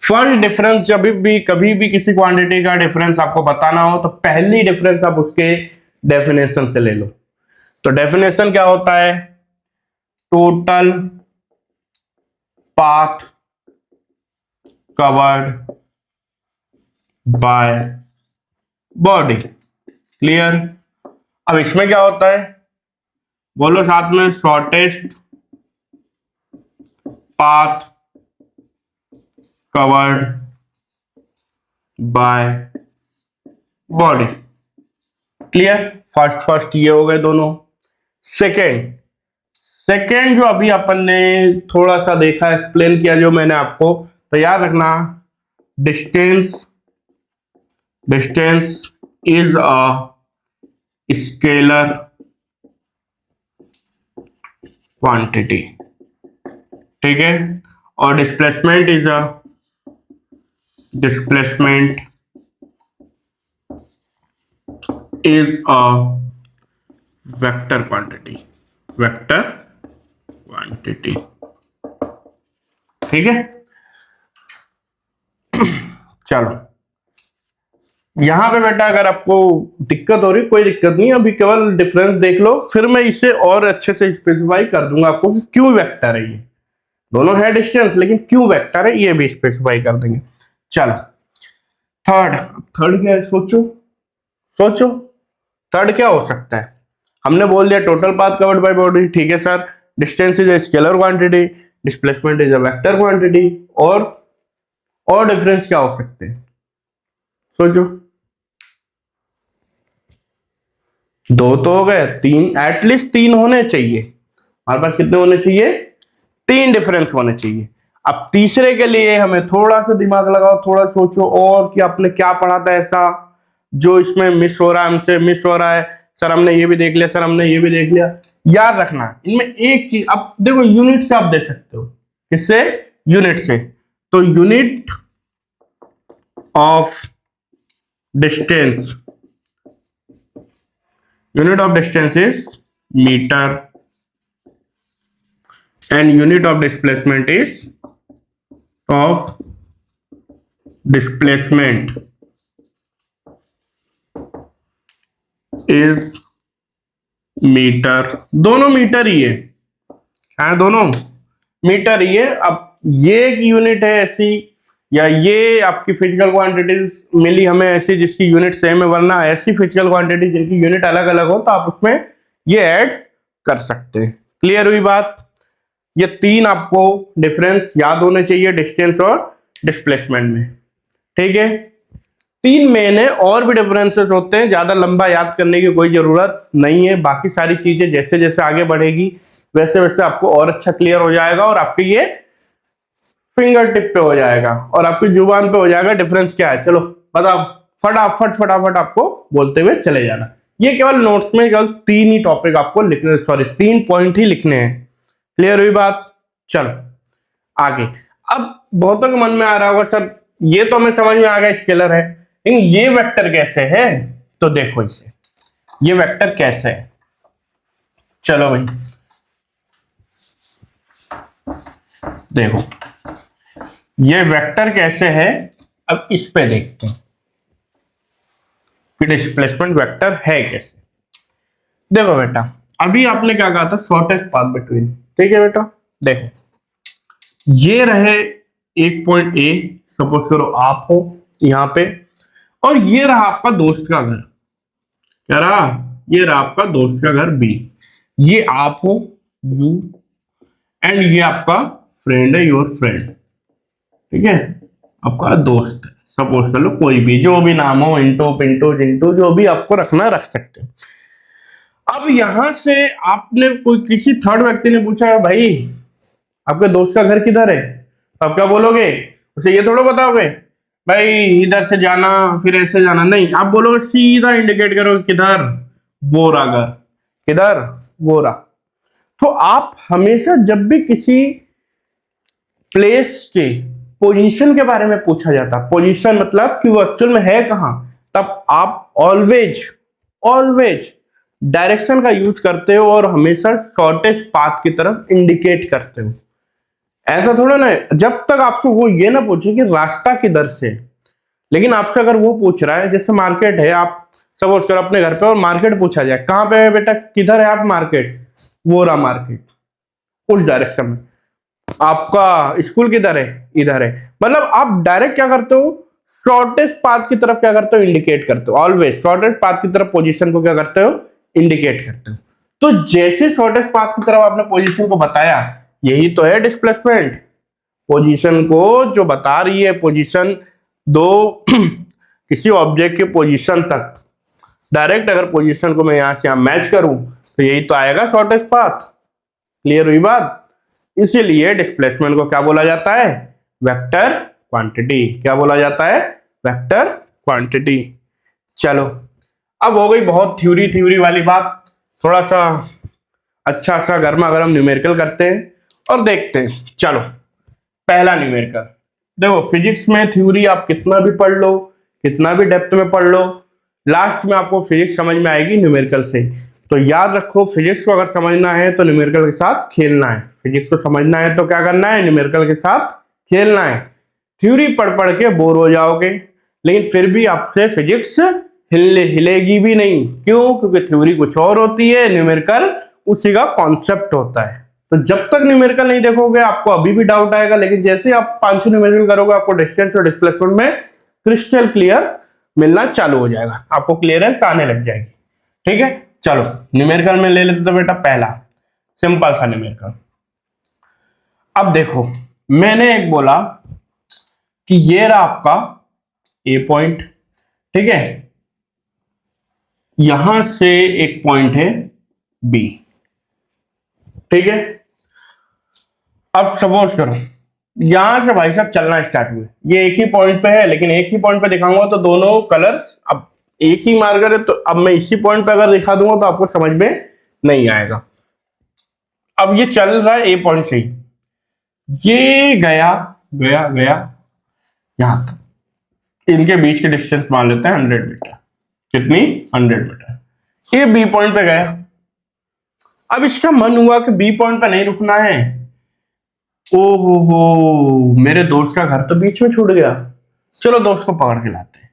फर्स्ट डिफरेंस, जब भी कभी भी किसी क्वांटिटी का डिफरेंस आपको बताना हो तो पहली डिफरेंस आप उसके डेफिनेशन से ले लो। तो डेफिनेशन क्या होता है? Total path covered by body. Clear? अब इसमें क्या होता है, बोलो साथ में, shortest path covered by body. Clear? First ये हो गए दोनों। सेकेंड सेकेंड जो अभी अपन ने थोड़ा सा देखा, एक्सप्लेन किया जो मैंने आपको, तो याद रखना, distance distance is a scalar quantity, ठीक है। और displacement is a vector quantity, ठीक है। चलो, यहां पे बेटा अगर आपको दिक्कत हो रही, कोई दिक्कत नहीं, अभी केवल डिफरेंस देख लो, फिर मैं इसे और अच्छे से स्पेसिफाई कर दूंगा आपको कि क्यों वेक्टर है ये। दोनों है डिस्टेंस, लेकिन क्यों वेक्टर है ये भी स्पेसिफाई कर देंगे। चलो, थर्ड थर्ड क्या है, सोचो सोचो, थर्ड क्या हो सकता है। हमने बोल दिया total path covered by body, ठीक है sir. Distance is a scalar quantity, displacement is a vector quantity, और डिफरेंस क्या हो सकते हैं, सोचो। दो तो हो गए, तीन, एटलीस्ट तीन होने चाहिए हमारे पास। कितने होने चाहिए, तीन डिफरेंस होने चाहिए। अब तीसरे के लिए हमें थोड़ा सा दिमाग लगाओ, थोड़ा सोचो और कि आपने क्या पढ़ा था ऐसा जो इसमें मिस हो रहा है, हमसे मिस हो रहा है। सर हमने ये भी देख लिया, सर हमने ये भी देख लिया। याद रखना इनमें एक चीज, अब देखो यूनिट से आप दे सकते हो, किससे, यूनिट से। तो of distance unit of distance is metre, and unit of displacement is metre. दोनों मीटर ही है, दोनों मीटर ही है। अब ये एक यूनिट है ऐसी, या ये आपकी फिजिकल क्वांटिटीज मिली हमें ऐसी जिसकी यूनिट सेम है, वरना ऐसी फिजिकल क्वांटिटी जिनकी यूनिट अलग अलग हो तो आप उसमें ये ऐड कर सकते हैं। क्लियर हुई बात। ये तीन आपको डिफरेंस याद होने चाहिए डिस्टेंस और डिस्प्लेसमेंट में, ठीक है। तीन मेन है, और भी डिफरेंसेस होते हैं, ज्यादा लंबा याद करने की कोई जरूरत नहीं है। बाकी सारी चीजें जैसे जैसे आगे बढ़ेगी वैसे वैसे आपको और अच्छा क्लियर हो जाएगा, और आपके ये फिंगर टिप पे हो जाएगा और आपकी जुबान पे हो जाएगा डिफरेंस क्या है। चलो बताओ, फटाफट फटाफट आपको बोलते हुए चले जाना। ये केवल नोट्स में केवल तीन ही टॉपिक आपको लिखने, सॉरी तीन पॉइंट ही लिखने हैं। क्लियर हुई बात। चलो आगे। अब बहुतों के मन में आ रहा होगा सर ये तो हमें समझ में आ गया स्केलर है, लेकिन ये वेक्टर कैसे है। तो देखो इसे, ये वेक्टर कैसे है, चलो भाई देखो ये वेक्टर कैसे है। अब इस पे देखते हैं कि डिस्प्लेसमेंट वेक्टर है कैसे। देखो बेटा, अभी आपने क्या कहा था, शॉर्टेस्ट पाथ बिटवीन, ठीक है बेटा। देखो ये रहे एक पॉइंट ए, सपोज करो आप हो यहां पे, और ये रहा आपका दोस्त का घर। क्या रहा, ये रहा आपका दोस्त का घर बी। ये आप हो यू, एंड ये आपका फ्रेंड है, योर फ्रेंड, ठीक है, आपका दोस्त है। सपोज कर लो कोई भी, जो भी नाम हो, इंटू पिंटू जिंटू, जो भी आपको रखना रख सकते हो। अब यहां से आपने कोई किसी थर्ड व्यक्ति ने पूछा भाई आपके दोस्त का घर किधर है, तो आप क्या बोलोगे, उसे ये थोड़ा बताओगे भाई इधर से जाना फिर ऐसे जाना, नहीं, आप बोलोगे सीधा इंडिकेट करोगे किधर, बोरा घर, किधर, बोरा। तो आप हमेशा जब भी किसी प्लेस के पोजीशन के बारे में पूछा जाता, पोजीशन मतलब कि वो एक्चुअल में है कहां, तब आप ऑलवेज ऑलवेज डायरेक्शन का यूज करते हो और हमेशा शॉर्टेस्ट पाथ की तरफ इंडिकेट करते हो। ऐसा थोड़ा ना है, जब तक आपको वो ये ना पूछे कि रास्ता किधर से। लेकिन आपसे अगर वो पूछ रहा है, जैसे मार्केट है, आप सपोज करो अपने घर पे और मार्केट पूछा जाए कहां पे है बेटा, किधर है आप मार्केट, वो रहा मार्केट, उस डायरेक्शन में। आपका स्कूल किधर है, इधर है। मतलब आप डायरेक्ट क्या करते हो, शॉर्टेस्ट पाथ की तरफ क्या करते हो, इंडिकेट करते हो। ऑलवेज शॉर्टेस्ट पाथ की तरफ पोजीशन को क्या करते हो, इंडिकेट करते हो। तो जैसे शॉर्टेस्ट पाथ की तरफ आपने पोजीशन को बताया, यही तो है डिस्प्लेसमेंट। पोजीशन को जो बता रही है, पोजीशन दो किसी ऑब्जेक्ट के पोजीशन तक, डायरेक्ट अगर पोजीशन को मैं यहां से यहां मैच करूं तो यही तो आएगा शॉर्टेस्ट पाथ। क्लियर हुई बात? इसीलिए डिस्प्लेसमेंट को क्या बोला जाता है? Vector quantity. क्या बोला जाता है? Vector quantity. चलो, अब हो गई बहुत थ्योरी थ्योरी वाली बात, थोड़ा सा अच्छा सा गर्मा गर्म न्यूमेरिकल करते हैं और देखते हैं। चलो, पहला न्यूमेरिकल देखो, फिजिक्स में थ्योरी आप कितना भी पढ़ लो, कितना भी डेप्थ में पढ़ लो, लास्ट में आपको फिजिक्स समझ में आएगी न्यूमेरिकल से। तो याद रखो, फिजिक्स को अगर समझना है तो न्यूमेरिकल के साथ खेलना है। फिजिक्स को समझना है तो क्या करना है? न्यूमेरिकल के साथ खेलना है। थ्योरी पढ़ पढ़ के बोर हो जाओगे, लेकिन फिर भी आपसे फिजिक्स हिलेगी भी नहीं। क्यों? क्योंकि थ्योरी कुछ और होती है, न्यूमेरिकल उसी का कॉन्सेप्ट होता है। तो जब तक न्यूमेरिकल नहीं देखोगे आपको अभी भी डाउट आएगा, लेकिन जैसे ही आप 5-6 न्यूमेरिकल करोगे आपको डिस्टेंस और डिस्प्लेसमेंट में क्रिस्टल क्लियर मिलना चालू हो जाएगा, आपको क्लियरेंस आने लग जाएगी। ठीक है, चलो न्यूमेरिकल में ले लेते तो बेटा पहला सिंपल सा न्यूमेरिकल। अब देखो, मैंने एक बोला कि ये रहा आपका ए पॉइंट, ठीक है, यहां से एक पॉइंट है बी, ठीक है। अब सपोज करो यहां से भाई साहब चलना स्टार्ट हुए, ये एक ही पॉइंट पे है, लेकिन एक ही पॉइंट पे दिखाऊंगा तो दोनों कलर्स अब एक ही मार्कर है, तो अब मैं इसी पॉइंट पे अगर दिखा दूंगा तो आपको समझ में नहीं आएगा। अब ये चल रहा है ए पॉइंट से ही, ये गया गया गया यहां तक, इनके बीच के डिस्टेंस मान लेते हैं 100 मीटर। कितनी? 100 मीटर। ये बी पॉइंट पे गया। अब इसका मन हुआ कि बी पॉइंट पे नहीं रुकना है। ओ हो, मेरे दोस्त का घर तो बीच में छूट गया, चलो दोस्त को पकड़ के लाते हैं।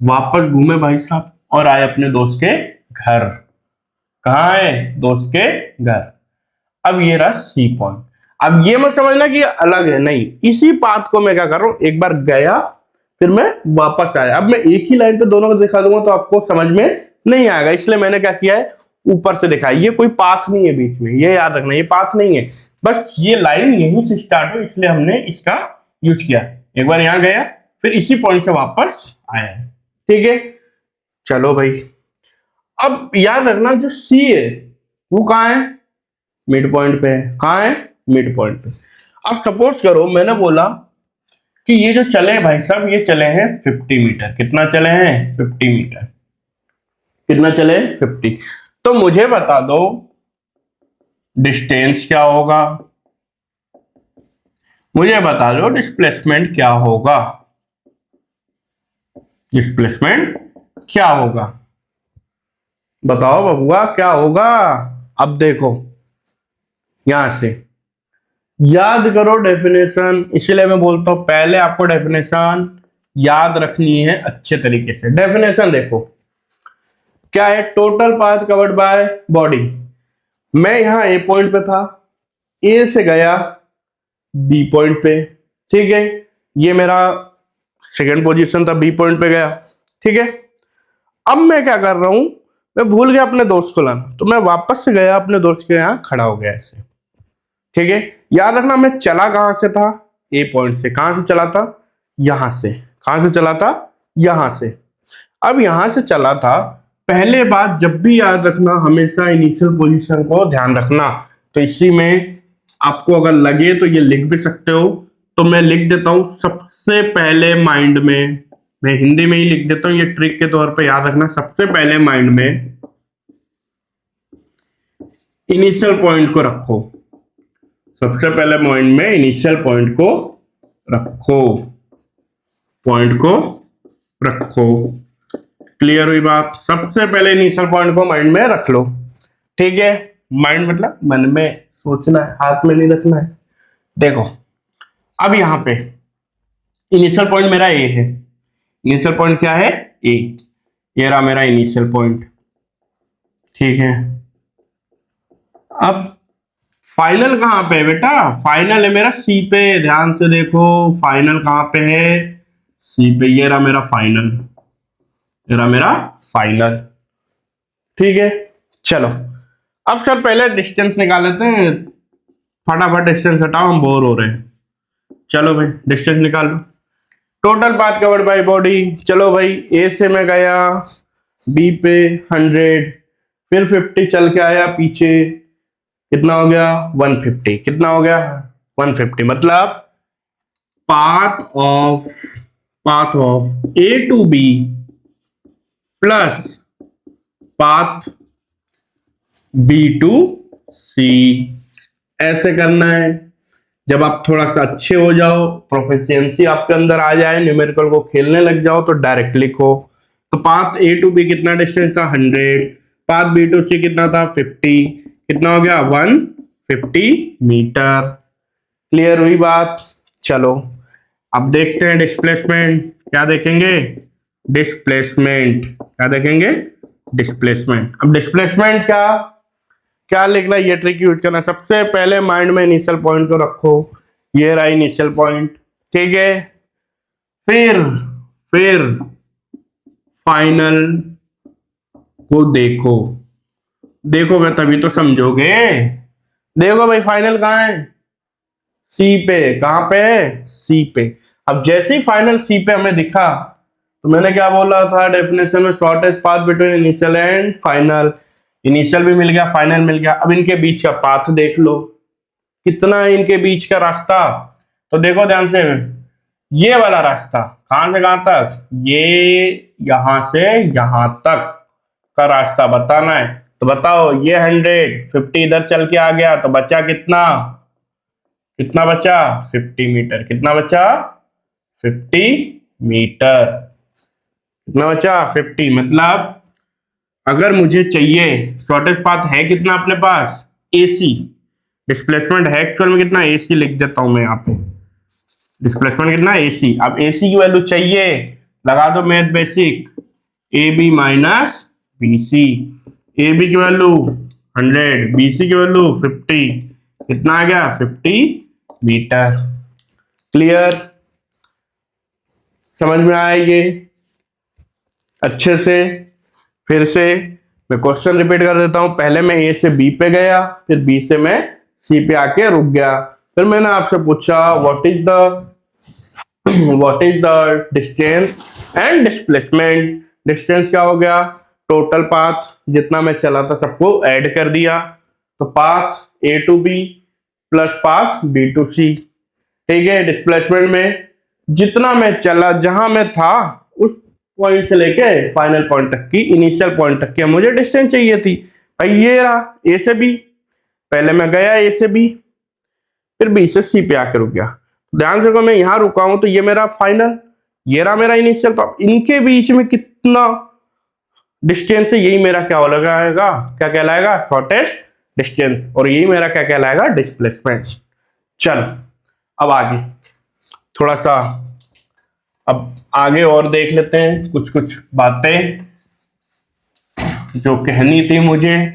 वापस घूमे भाई साहब और आए अपने दोस्त के घर। कहाँ आए? दोस्त के घर। अब ये रहा सी पॉइंट। अब ये मत समझना कि अलग है, नहीं, इसी पाथ को मैं क्या कर रहा हूं, एक बार गया फिर मैं वापस आया। अब मैं एक ही लाइन पे दोनों को दिखा दूंगा तो आपको समझ में नहीं आएगा, इसलिए मैंने क्या किया है, ऊपर से दिखाया। ये कोई पाथ नहीं है बीच में, ये याद रखना, ये पाथ नहीं है, बस ये लाइन यहीं से स्टार्ट हो, इसलिए हमने इसका यूज किया। एक बार यहां गया फिर इसी पॉइंट से वापस आया, ठीक है। चलो भाई, अब याद रखना जो सी है वो कहाँ है? मिड पॉइंट पे है। कहाँ है? मिड पॉइंट पे। अब सपोज करो मैंने बोला कि ये जो चले भाई साहब, ये चले हैं 50 मीटर। कितना चले हैं? 50 मीटर। कितना चले? 50। तो मुझे बता दो डिस्टेंस क्या होगा, मुझे बता दो डिस्प्लेसमेंट क्या होगा। डिस्प्लेसमेंट क्या होगा? बताओ बबुआ क्या होगा? अब देखो यहां से याद करो डेफिनेशन, इसलिए मैं बोलता हूं पहले आपको डेफिनेशन याद रखनी है अच्छे तरीके से। डेफिनेशन देखो क्या है, total path covered by body. मैं यहां ए पॉइंट पे था, ए से गया बी पॉइंट पे, ठीक है, ये मेरा सेकंड पोजीशन था, बी पॉइंट पे गया, ठीक है। अब मैं क्या कर रहा हूं, मैं भूल गया अपने दोस्त को लाना, तो मैं वापस से गया अपने दोस्त के यहां खड़ा हो गया ऐसे, ठीक है। याद रखना मैं चला कहां से था? ए पॉइंट से। कहां से चला था? यहां से। कहां से चला था? यहां से। अब यहां से चला था, पहले बात जब भी याद रखना, हमेशा इनिशियल पोजीशन को ध्यान रखना। तो इसी में आपको अगर लगे तो ये लिख भी सकते हो, तो मैं लिख देता हूं सबसे पहले माइंड में, मैं हिंदी में ही लिख देता हूं, ये ट्रिक के तौर पे याद रखना। सबसे पहले माइंड में इनिशियल पॉइंट को रखो, सबसे पहले माइंड में इनिशियल पॉइंट को रखो, पॉइंट को रखो। क्लियर हुई बात? सबसे पहले इनिशियल पॉइंट को माइंड में रख लो, ठीक है। माइंड मतलब मन में सोचना है, हाथ में नहीं रखना है। देखो अब यहां पे इनिशियल पॉइंट मेरा ए है। इनिशियल पॉइंट क्या है? ए। ये रहा मेरा इनिशियल पॉइंट, ठीक है। अब फाइनल कहां पे है बेटा? फाइनल है मेरा सी पे। ध्यान से देखो फाइनल कहां पे है? सी पे। ये रहा मेरा फाइनल, ये रहा मेरा फाइनल, ठीक है। चलो अब सर पहले डिस्टेंस निकाल लेते हैं, फटाफट डिस्टेंस हटाओ, हम बोर हो रहे हैं। चलो भाई डिस्टेंस निकाल लो। Total path covered by body, चलो भाई ए से मैं गया बी पे 100, फिर 50 चल के आया पीछे, कितना हो गया 150, कितना हो गया 150, मतलब path of A to B plus path B to C, ऐसे करना है। जब आप थोड़ा सा अच्छे हो जाओ, प्रोफिशिएंसी आपके अंदर आ जाए, न्यूमेरिकल को खेलने लग जाओ, तो डायरेक्ट लिखो। तो पाथ ए टू बी कितना डिस्टेंस था 100, पाथ बी टू सी कितना था 50, कितना हो गया 150 मीटर। क्लियर हुई बात? चलो अब देखते हैं डिस्प्लेसमेंट। क्या देखेंगे? डिस्प्लेसमेंट। क्या देखेंगे? डिस्प्लेसमेंट। अब डिस्प्लेसमेंट क्या क्या लिखना है, ये ट्रिक यूज करना। सबसे पहले माइंड में इनिशियल पॉइंट को रखो, ये रहा इनिशियल पॉइंट, ठीक है। फिर फिर फाइनल को देखो, देखोगे तभी तो समझोगे। देखो भाई फाइनल कहाँ है? सी पे। कहाँ पे है? सी पे। अब जैसे ही फाइनल सी पे हमें दिखा, तो मैंने क्या बोला था डेफिनेशन में, shortest path between initial and final. Initial भी मिल गया, फाइनल मिल गया। अब इनके बीच का पाथ देख लो, कितना है इनके बीच का रास्ता। तो देखो ध्यान से, ये वाला रास्ता कहां से कहां तक, ये यहां से यहां तक का रास्ता बताना है। तो बताओ, ये 150 इधर चल के आ गया, तो बचा कितना? कितना बचा? 50 मीटर। कितना बचा? 50 मीटर। कितना बचा? 50। मतलब अगर मुझे चाहिए, शॉर्टेस्ट पाथ है कितना अपने पास? AC। डिस्प्लेसमेंट है एक्चुअल में कितना? AC लिख देता हूं मैं यहाँ पे। डिस्प्लेसमेंट कितना? AC। अब AC की वैल्यू चाहिए, लगा दो math basic, AB minus BC। AB की वैल्यू 100, BC की वैल्यू 50, कितना आ गया 50 मीटर। क्लियर? समझ में आया ये अच्छे से? फिर से मैं क्वेश्चन रिपीट कर देता हूं। पहले मैं A से B पे गया, फिर B से मैं C पे आके रुक गया। फिर मैंने आपसे पूछा what is the distance and displacement. Distance क्या हो गया? टोटल पाथ जितना मैं चला था सबको ऐड कर दिया, तो path A to B plus path B to C, ठीक है। डिस्प्लेसमेंट में जितना मैं चला, जहां मैं था उस पॉइंट से लेके फाइनल पॉइंट तक की, इनिशियल पॉइंट तक की मुझे डिस्टेंस चाहिए थी भाई। ये रहा ए से बी, पहले मैं गया ए से बी, फिर बी से सी पे आके रुक गया। ध्यान से, मैं यहां रुका हूं तो ये मेरा फाइनल, ये रहा मेरा इनिशियल। तो अब इनके बीच में कितना डिस्टेंस है, यही मेरा क्या लगाएगा, क्या कहलाएगा? Shortest distance. और यही मेरा क्या कहलाएगा? डिस्प्लेसमेंट। चल अब आगे थोड़ा सा, अब आगे और देख लेते हैं कुछ कुछ बातें जो कहनी थी मुझे,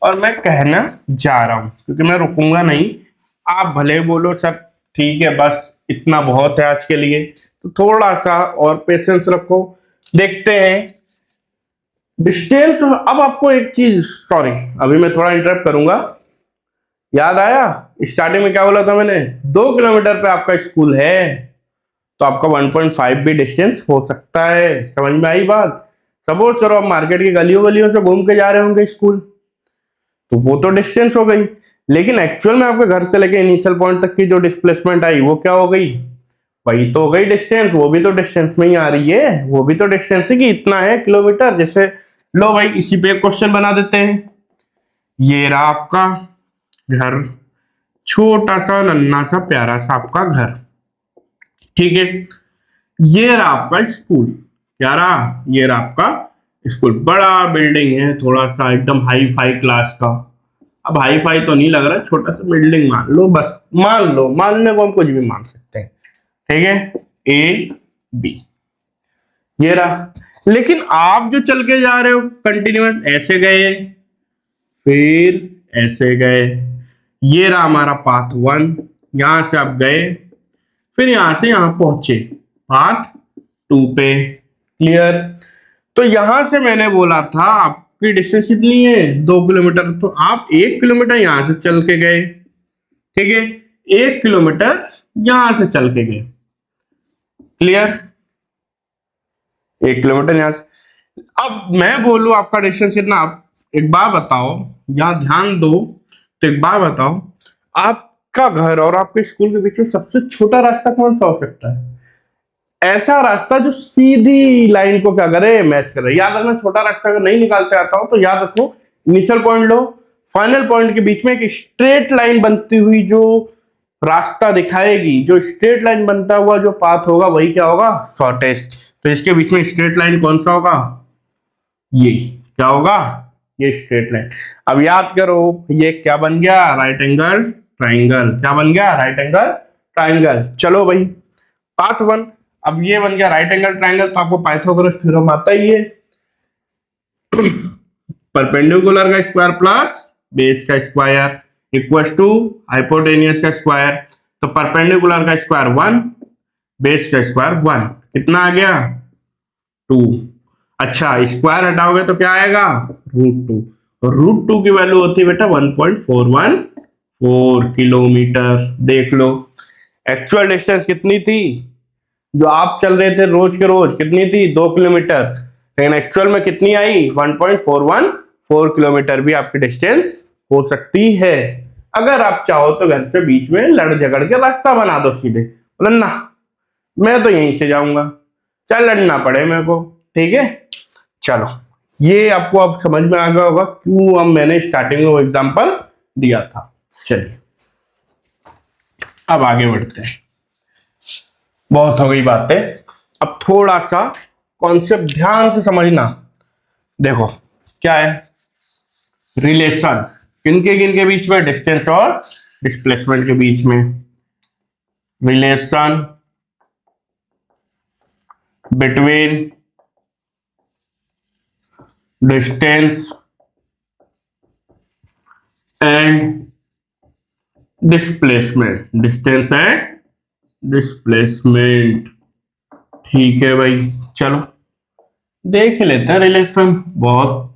और मैं कहना जा रहा हूं, क्योंकि मैं रुकूंगा नहीं। आप भले बोलो सब ठीक है, बस इतना बहुत है आज के लिए, तो थोड़ा सा और पेशेंस रखो। देखते हैं डिस्टेंस। अब आपको एक चीज, सॉरी अभी मैं थोड़ा इंटरप्ट करूंगा, याद आया स्टार्टिंग में क्या बोला था मैंने? 2 किलोमीटर पे आपका स्कूल है, तो आपका 1.5 भी डिस्टेंस हो सकता है। समझ में आई बात? सपोज करो आप मार्केट की गलियों गलियों से घूम के जा रहे होंगे स्कूल, तो वो तो डिस्टेंस हो गई। लेकिन एक्चुअल में आपके घर से लेके इनिशियल पॉइंट तक की जो डिस्प्लेसमेंट आई, वो क्या हो गई? वही तो हो गई डिस्टेंस। वो भी तो डिस्टेंस में ही आ रही है, वो भी तो डिस्टेंस है कि इतना है किलोमीटर। जैसे लो भाई, इसी पे एक क्वेश्चन बना देते हैं। ये रहा आपका घर, छोटा सा नन्ना सा प्यारा सा आपका घर, ठीक है। ये रहा आपका स्कूल, क्या रहा? ये रहा आपका स्कूल। बड़ा बिल्डिंग है, थोड़ा सा एकदम हाई फाई क्लास का। अब हाई फाई तो नहीं लग रहा, छोटा सा बिल्डिंग मान लो, बस मान लो, मानने को हम कुछ भी मान सकते हैं, ठीक है। ए बी ये रहा। लेकिन आप जो चल के जा रहे हो कंटिन्यूअस, ऐसे गए, फिर ऐसे गए, ये रहा हमारा पाथ 1। यहां से आप गए, फिर यहां से यहां पहुंचे पाथ 2 पे। क्लियर? तो यहां से मैंने बोला था आपकी डिस्टेंस कितनी है? 2 किलोमीटर। तो आप 1 किलोमीटर यहां से चल के गए, ठीक है। 1 किलोमीटर यहां से चल के गए। क्लियर? 1 किलोमीटर यहां से। अब मैं बोलूं आपका डिस्टेंस कितना, आप एक बार बताओ, यहां ध्यान दो, तो एक बात बताओ, आपका घर और आपके स्कूल के बीच में सबसे छोटा रास्ता कौन सा हो सकता है? ऐसा रास्ता जो सीधी लाइन को क्या करे, मैच करे। याद रखना, छोटा रास्ता अगर नहीं निकालते आता हो तो याद रखो, इनिशियल पॉइंट लो, फाइनल पॉइंट के बीच में एक स्ट्रेट लाइन बनती हुई जो रास्ता दिखाएगी, जो स्ट्रेट लाइन बनता हुआ जो पाथ होगा वही क्या होगा, शॉर्टेस्ट। तो इसके बीच में स्ट्रेट लाइन कौन सा होगा, ये क्या होगा, ये स्ट्रेट लाइन। अब याद करो, ये क्या बन गया, राइट एंगल ट्राइंगल। क्या बन गया, राइट एंगल ट्राइंगल। चलो भाई, पार्ट वन। अब ये बन गया राइट एंगल ट्राइंगल, तो आपको पाइथागोरस थ्योरम आता ही है। परपेंडिकुलर का स्क्वायर प्लस बेस का स्क्वायर इक्वल टू हाइपोटेनियस का स्क्वायर। तो परपेंडिकुलर का स्क्वायर 1, बेस का स्क्वायर 1, कितना आ गया 2। अच्छा, स्क्वायर हटाओगे तो क्या आएगा, √2। √2 की वैल्यू होती है बेटा 1.414 किलोमीटर। देख लो, एक्चुअल डिस्टेंस कितनी थी, जो आप चल रहे थे रोज के रोज, कितनी थी, 2 किलोमीटर, लेकिन एक्चुअल में कितनी आई, 1.414 किलोमीटर भी आपकी डिस्टेंस हो सकती है। अगर आप चाहो तो घर से बीच में लड़ झगड़ के रास्ता बना दो सीधे, बोले ना मैं तो यहीं से जाऊंगा, चाहे लड़ना पड़े मेरे को, ठीक है। चलो, ये आपको अब समझ में आ गया होगा क्यों अब मैंने स्टार्टिंग में वो एग्जांपल दिया था। चलिए अब आगे बढ़ते हैं, बहुत हो गई बातें, अब थोड़ा सा कॉन्सेप्ट ध्यान से समझना। देखो क्या है, रिलेशन किनके बीच में, डिस्टेंस और डिस्प्लेसमेंट के बीच में। Relation between distance and displacement, distance and displacement. ठीक है भाई, चलो देख ही लेते हैं रिलेशन। बहुत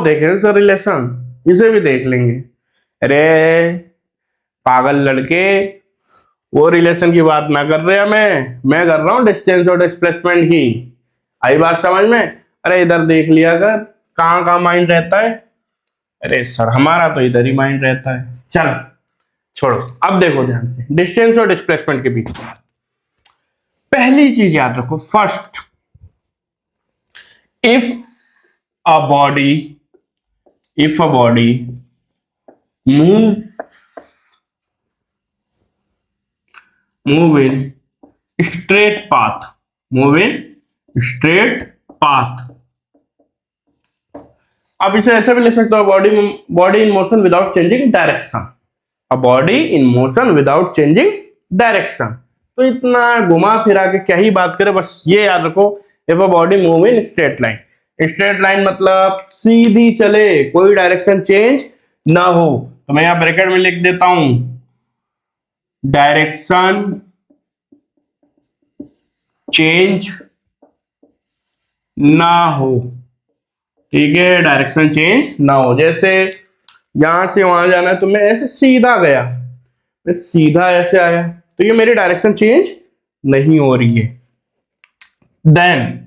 देखे हैं सर रिलेशन, इसे भी देख लेंगे। अरे पागल लड़के, वो रिलेशन की बात ना कर रहे हैं, मैं कर रहा हूं डिस्टेंस और डिस्प्लेसमेंट की। आई बात समझ में? अरे इधर देख लिया कर, कहाँ कहाँ माइंड रहता है। अरे सर हमारा तो इधर ही माइंड रहता है। चल छोड़ो, अब देखो ध्यान से, डिस्टेंस और डिस्प्लेसमेंट के बीच में पहली चीज याद रखो, first, if a body move in straight path, अब इसे ऐसे भी लिख सकते हो, body in motion without changing direction, a body in motion without changing direction. तो इतना घुमा फिरा के क्या ही बात करें, बस ये याद रखो, if a body move in straight line, straight line मतलब सीधी चले, कोई डायरेक्शन चेंज ना हो। तो मैं यहां ब्रैकेट में लिख देता हूं, डायरेक्शन चेंज ना हो। ठीक है, डायरेक्शन चेंज ना हो। जैसे यहां से वहां जाना है तो मैं ऐसे सीधा गया, मैं सीधा ऐसे आया, तो ये मेरी डायरेक्शन चेंज नहीं हो रही है। Then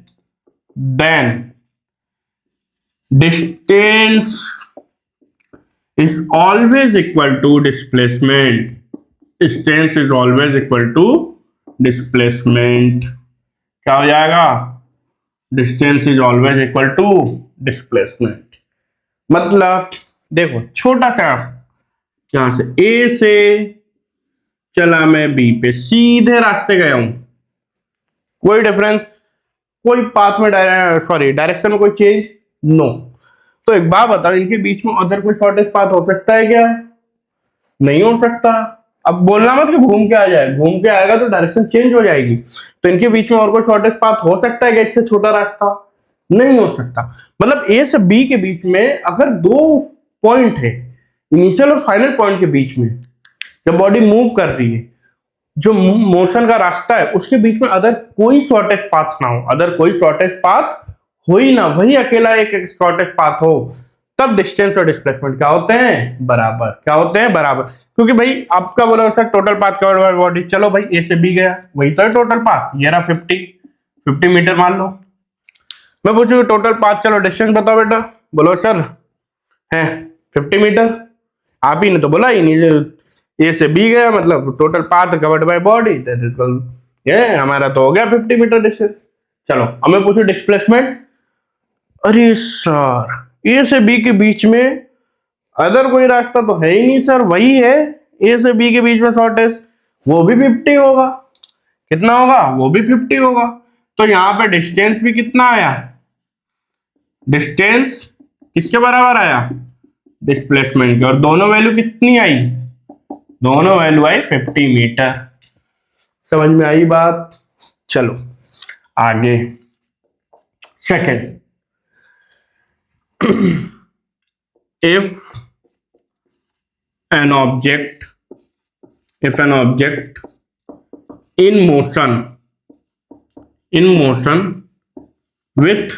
distance is always equal to displacement. Distance is always equal to displacement. क्या हो जाएगा, distance is always equal to displacement। मतलब देखो, छोटा सा यहां से A से चला मैं B पे, सीधे रास्ते गया हूं, कोई डिफरेंस, कोई पाथ में डायरेक्शन में कोई चेंज नो। तो एक बात बताओ, इनके बीच में अदर कोई शॉर्टेस्ट पाथ हो सकता है क्या? नहीं हो सकता। अब बोलना मत कि घूम के आ जाए, घूम के आएगा तो डायरेक्शन चेंज हो जाएगी। तो इनके बीच में और कोई शॉर्टेस्ट पाथ हो सकता है क्या इससे छोटा रास्ता? नहीं हो सकता। मतलब ए से बी के बीच में अगर दो पॉइंट है, इनिशियल और फाइनल पॉइंट के बीच में, जब बॉडी मूव कर रही है, जो मोशन का रास्ता है उसके बीच में अदर कोई शॉर्टेस्ट पाथ ना हो, अदर कोई शॉर्टेस्ट पाथ हो ही ना, वही अकेला एक शॉर्टेस्ट पाथ हो, तब डिस्टेंस और डिस्प्लेसमेंट क्या होते हैं, बराबर। क्या होते हैं, बराबर। क्योंकि भाई आपका बोला sir total path covered by body, चलो भाई ए से बी गया, वही तो है टोटल पाथ, ये रहा 50 मीटर मान लो। मैं पूछू टोटल पाथ, चलो डिस्टेंस बताओ बेटा, बोलो सर है 50 मीटर। आप ही ने तो बोला, ए से बी गया मतलब total path covered by body, ये हमारा तो हो गया 50 मीटर डिस्टेंस। चलो हमें पूछो डिस्प्लेसमेंट। अरे सर ए से बी के बीच में अदर कोई रास्ता तो है ही नहीं सर, वही है ए से बी के बीच में शॉर्टेस्ट, वो भी 50 होगा। कितना होगा? वो भी 50 होगा। तो यहां पे डिस्टेंस भी कितना आया? डिस्टेंस किसके बराबर आया? डिस्प्लेसमेंट के। और दोनों वैल्यू कितनी आई? दोनों वैल्यू आई 50 मीटर। समझ में आई बात? चलो आगे second, if an object in motion with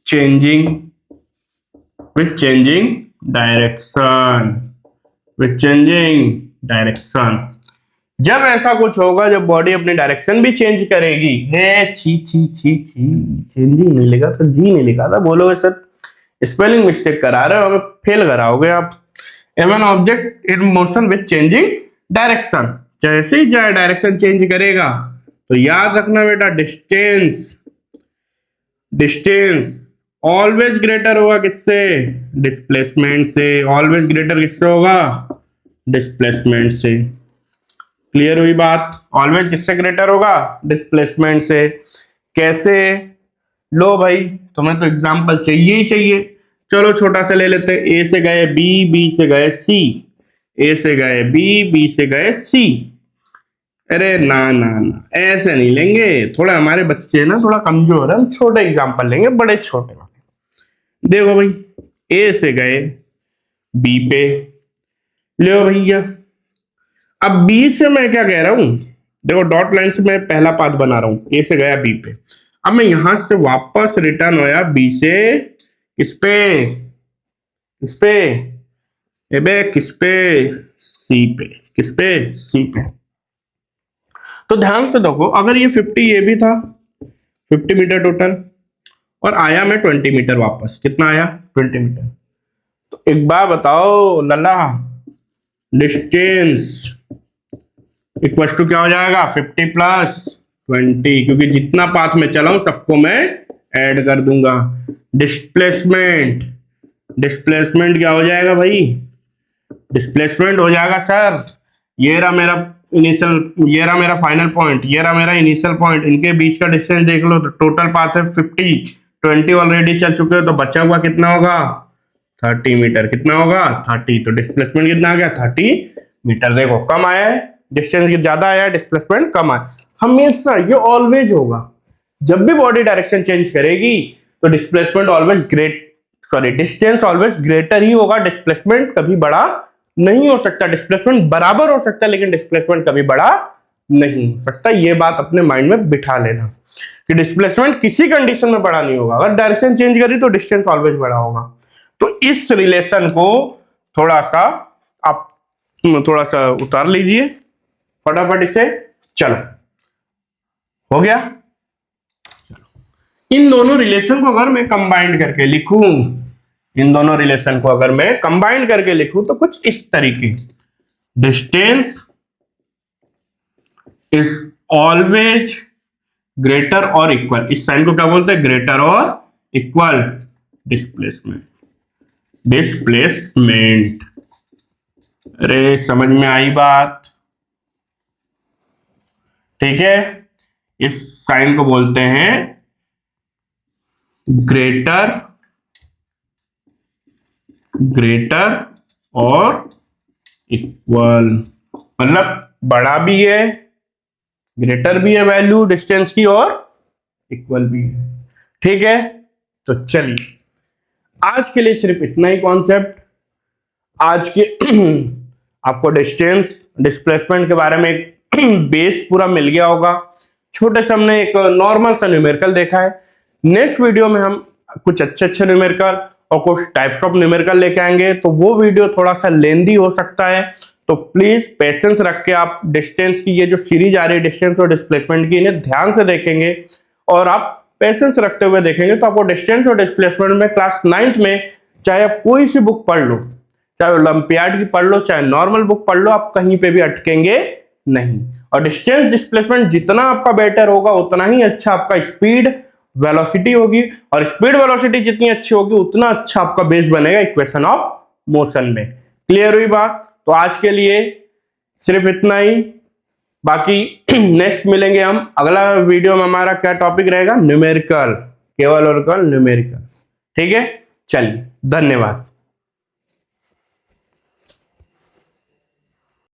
changing direction, जब ऐसा कुछ होगा जब बॉडी अपनी डायरेक्शन भी चेंज करेगी। है छी छी छी छी, चेंजिंग नहीं लिखा तो जी नहीं लिखा था, बोलोगे सर स्पेलिंग मिस्टेक करा रहे हो, हमें फेल कराओगे आप। An object in motion with changing direction, जैसे ही डायरेक्शन चेंज करेगा तो याद रखना बेटा डिस्टेंस ऑलवेज ग्रेटर होगा किससे? डिस्प्लेसमेंट से। ऑलवेज ग्रेटर किससे होगा? डिस्प्लेसमेंट से। क्लियर हुई बात? ऑलवेज किससे ग्रेटर होगा? डिस्प्लेसमेंट से। कैसे? लो भाई तुम्हें तो एग्जांपल चाहिए ही चाहिए। चलो छोटा सा ले लेते हैं, ए से गए बी, बी से गए सी, ए से गए बी, बी से गए सी। अरे ना ना ना, ऐसे नहीं लेंगे, थोड़ा हमारे बच्चे ना थोड़ा कमजोर है, हम छोटे एग्जांपल लेंगे, बड़े छोटे वाले। देखो भाई ए से गए बी पे, लो भैया। अब बी से मैं क्या कह रहा हूं, देखो डॉट लाइन से मैं पहला पाथ बना रहा हूं, ए से गया बी पे। अब मैं यहां से वापस रिटर्न होया बी से किस पे? किस पे? एबे किस पे? सी पे। किस पे? सी पे। तो ध्यान से देखो, अगर ये 50 ये भी था 50 मीटर टोटल, और आया मैं 20 मीटर वापस। कितना आया? 20 मीटर। तो एक बार बताओ लल्ला, डिस्टेंस इक्वल टू क्या हो जाएगा? 50 प्लस 20, क्योंकि जितना पाथ में चला हूं सबको मैं ऐड कर दूंगा। डिस्प्लेसमेंट क्या हो जाएगा भाई? डिस्प्लेसमेंट हो जाएगा सर, ये रहा मेरा इनिशियल, ये रहा मेरा फाइनल पॉइंट, ये रहा मेरा इनिशियल पॉइंट, इनके बीच का डिस्टेंस देख लो तो टोटल पाथ है 50, 20 ऑलरेडी चल चुके हो तो बचा हुआ कितना होगा? 30 मीटर। कितना होगा? 30। तो डिस्प्लेसमेंट कितना आ गया? 30 मीटर। देखो कम आया है, डिस्टेंस ज्यादा आया है, डिस्प्लेसमेंट कम आया। हमेशा ये ऑलवेज होगा, जब भी बॉडी डायरेक्शन चेंज करेगी तो displacement always distance always greater ही होगा। डिस्प्लेसमेंट कभी बड़ा नहीं हो सकता। डिस्प्लेसमेंट बराबर हो सकता है लेकिन डिस्प्लेसमेंट कभी बड़ा नहीं हो सकता। ये बात अपने माइंड में बिठा लेना कि डिस्प्लेसमेंट किसी कंडीशन में बड़ा नहीं होगा। अगर डायरेक्शन चेंज करी तो डिस्टेंस ऑलवेज बड़ा होगा। तो इस रिलेशन को थोड़ा सा आप थोड़ा सा उतार लीजिए फटाफट इसे। चलो हो गया। इन दोनों रिलेशन को अगर मैं कंबाइंड करके लिखूं, इन दोनों रिलेशन को अगर मैं कंबाइंड करके लिखूं तो कुछ इस तरीके, डिस्टेंस इज ऑलवेज ग्रेटर और इक्वल। इस साइन को क्या बोलते हैं? ग्रेटर और इक्वल डिस्प्लेसमेंट। अरे समझ में आई बात? ठीक है, इस साइन को बोलते हैं ग्रेटर और इक्वल, मतलब बड़ा भी है, ग्रेटर भी है वैल्यू डिस्टेंस की और इक्वल भी है। ठीक है, तो चलिए आज के लिए सिर्फ इतना ही कॉन्सेप्ट। आज के आपको डिस्टेंस डिस्प्लेसमेंट के बारे में एक बेस पूरा मिल गया होगा। छोटे से हमने एक नॉर्मल सा न्यूमेरिकल देखा है। नेक्स्ट वीडियो में हम कुछ अच्छे न्यूमेरिकल और कुछ टाइप्स ऑफ न्यूमेरिकल लेके आएंगे, तो वो वीडियो थोड़ा सा लेंदी हो सकता है, तो प्लीज पेशेंस रख के आप डिस्टेंस की ये जो सीरीज आ रही है डिस्टेंस और डिस्प्लेसमेंट की, इन्हें ध्यान से देखेंगे और आप पेशेंस रखते हुए देखेंगे तो आपको डिस्टेंस और डिस्प्लेसमेंट में क्लास 9th में चाहे आप कोई सी बुक पढ़ लो, चाहे ओलंपियाड की पढ़ लो, चाहे नॉर्मल बुक पढ़ लो, आप कहीं पे भी अटकेंगे नहीं। और डिस्टेंस डिस्प्लेसमेंट जितना आपका बेटर होगा उतना ही अच्छा आपका स्पीड वेलोसिटी होगी, और स्पीड वेलोसिटी जितनी अच्छी होगी उतना अच्छा आपका बेस बनेगा इक्वेशन ऑफ मोशन में। क्लियर हुई बात? तो आज के लिए सिर्फ इतना ही, बाकी नेक्स्ट मिलेंगे हम। अगला वीडियो में हमारा क्या टॉपिक रहेगा? न्यूमेरिकल, केवल और केवल न्यूमेरिकल। ठीक है, चलिए, धन्यवाद।